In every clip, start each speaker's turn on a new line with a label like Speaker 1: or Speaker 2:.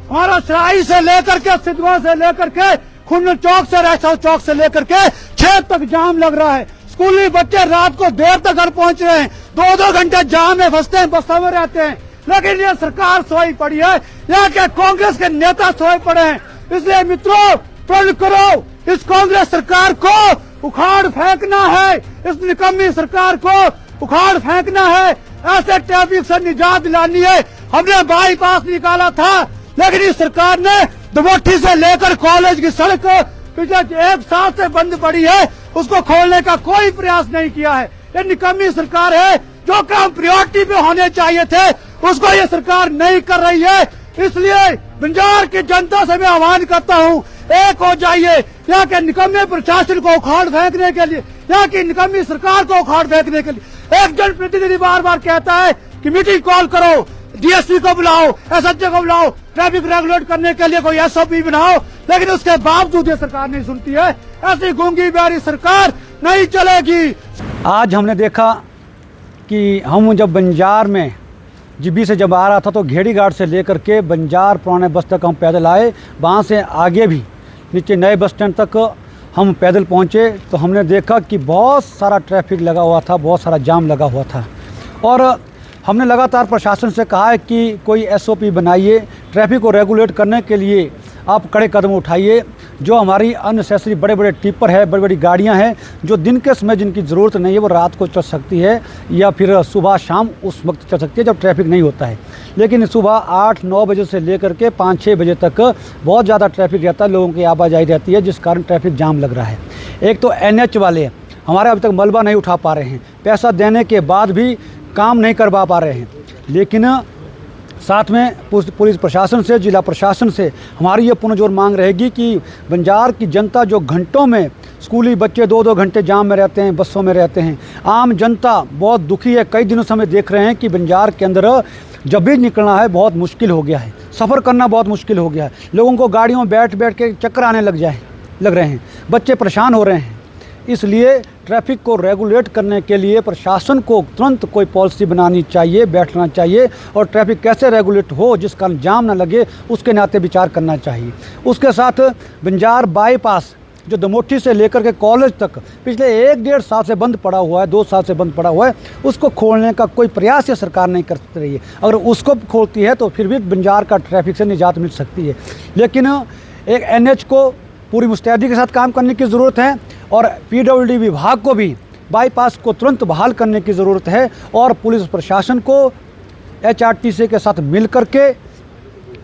Speaker 1: हमारा सराई से लेकर के सिद्धवा से लेकर के खुन्नू चौक से रेस्ट हाउस चौक से लेकर के 6 तक जाम लग रहा है। स्कूली बच्चे रात को देर तक घर पहुंच रहे हैं, 2-2 घंटे जाम में फंसते हैं, बसों में रहते हैं। लेकिन ये सरकार सोई पड़ी है, यहाँ के कांग्रेस के नेता सोए पड़े हैं। इसलिए मित्रों, प्रण करो, इस कांग्रेस सरकार को उखाड़ फेंकना है, इस निकम्मी सरकार को उखाड़ फेंकना है। ऐसे ट्रैफिक से निजात दिलानी है। हमने बाईपास निकाला था, लेकिन इस सरकार ने दमोठी से लेकर कॉलेज की सड़क पिछले 1 साल से बंद पड़ी है, उसको खोलने का कोई प्रयास नहीं किया है। ये निकम्मी सरकार है। जो काम प्रायोरिटी पे होने चाहिए थे उसको ये सरकार नहीं कर रही है। इसलिए बंजार की जनता से मैं आह्वान करता हूँ, एक हो जाइए। यहाँ के निकम्मे प्रशासन को उखाड़ फेंकने के लिए, यहाँ की निकम्मी सरकार को उखाड़ फेंकने के लिए एक जनप्रतिनिधि बार बार कहता है कि मीटिंग कॉल करो, डीएसपी को बुलाओ, एसएचओ को बुलाओ, ट्रैफिक रेगुलेट करने के लिए कोई एसओपी बनाओ, लेकिन उसके बावजूद ये सरकार नहीं सुनती है। ऐसी गूंगी बहरी सरकार नहीं चलेगी।
Speaker 2: आज हमने देखा कि हम जब बंजार में जीबी से जब आ रहा था तो घेड़ी घाट से लेकर के बंजार पुराने बस तक हम पैदल आए, वहाँ से आगे भी नीचे नए बस स्टैंड तक हम पैदल पहुँचे तो हमने देखा कि बहुत सारा ट्रैफिक लगा हुआ था, बहुत सारा जाम लगा हुआ था। और हमने लगातार प्रशासन से कहा है कि कोई एसओपी बनाइए, ट्रैफिक को रेगुलेट करने के लिए आप कड़े कदम उठाइए। जो हमारी अननेसेसरी बड़े बड़े टिपर है, बड़ी बड़ी गाड़ियां हैं जो दिन के समय जिनकी ज़रूरत नहीं है वो रात को चल सकती है या फिर सुबह शाम उस वक्त चल सकती है जब ट्रैफिक नहीं होता है। लेकिन सुबह 8-9 बजे से लेकर के 5-6 बजे तक बहुत ज़्यादा ट्रैफिक रहता है, लोगों की आवाजाही रहती है, जिस कारण ट्रैफिक जाम लग रहा है। एक तो NH वाले हमारे अभी तक मलबा नहीं उठा पा रहे हैं, पैसा देने के बाद भी काम नहीं करवा पा रहे हैं। लेकिन साथ में पुलिस प्रशासन से, जिला प्रशासन से हमारी ये पुनर्जोर मांग रहेगी कि बंजार की जनता जो घंटों में, स्कूली बच्चे 2-2 घंटे जाम में रहते हैं, बसों में रहते हैं, आम जनता बहुत दुखी है। कई दिनों से हमें देख रहे हैं कि बंजार के अंदर जब भी निकलना है बहुत मुश्किल हो गया है, सफ़र करना बहुत मुश्किल हो गया है। लोगों को गाड़ियों में बैठ बैठ के चक्कर आने लग रहे हैं, बच्चे परेशान हो रहे हैं। इसलिए ट्रैफिक को रेगुलेट करने के लिए प्रशासन को तुरंत कोई पॉलिसी बनानी चाहिए, बैठना चाहिए और ट्रैफिक कैसे रेगुलेट हो जिस कारण जाम ना लगे उसके नाते विचार करना चाहिए। उसके साथ बंजार बाईपास जो दमोठी से लेकर के कॉलेज तक पिछले 1-1.5 साल से बंद पड़ा हुआ है, 2 साल से बंद पड़ा हुआ है, उसको खोलने का कोई प्रयास ये सरकार नहीं कर रही है। अगर उसको खोलती है तो फिर भी बंजार का ट्रैफिक से निजात मिल सकती है। लेकिन एक NH को पूरी मुस्तैदी के साथ काम करने की ज़रूरत है और PWD विभाग को भी बाईपास को तुरंत बहाल करने की ज़रूरत है और पुलिस प्रशासन को HRTC के साथ मिल करके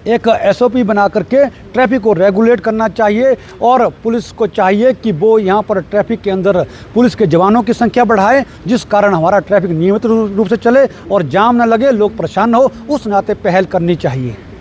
Speaker 2: एक SOP बना करके ट्रैफिक को रेगुलेट करना चाहिए। और पुलिस को चाहिए कि वो यहाँ पर ट्रैफिक के अंदर पुलिस के जवानों की संख्या बढ़ाए, जिस कारण हमारा ट्रैफिक नियमित रूप से चले और जाम न लगे, लोग परेशान न हो, उस नाते पहल करनी चाहिए।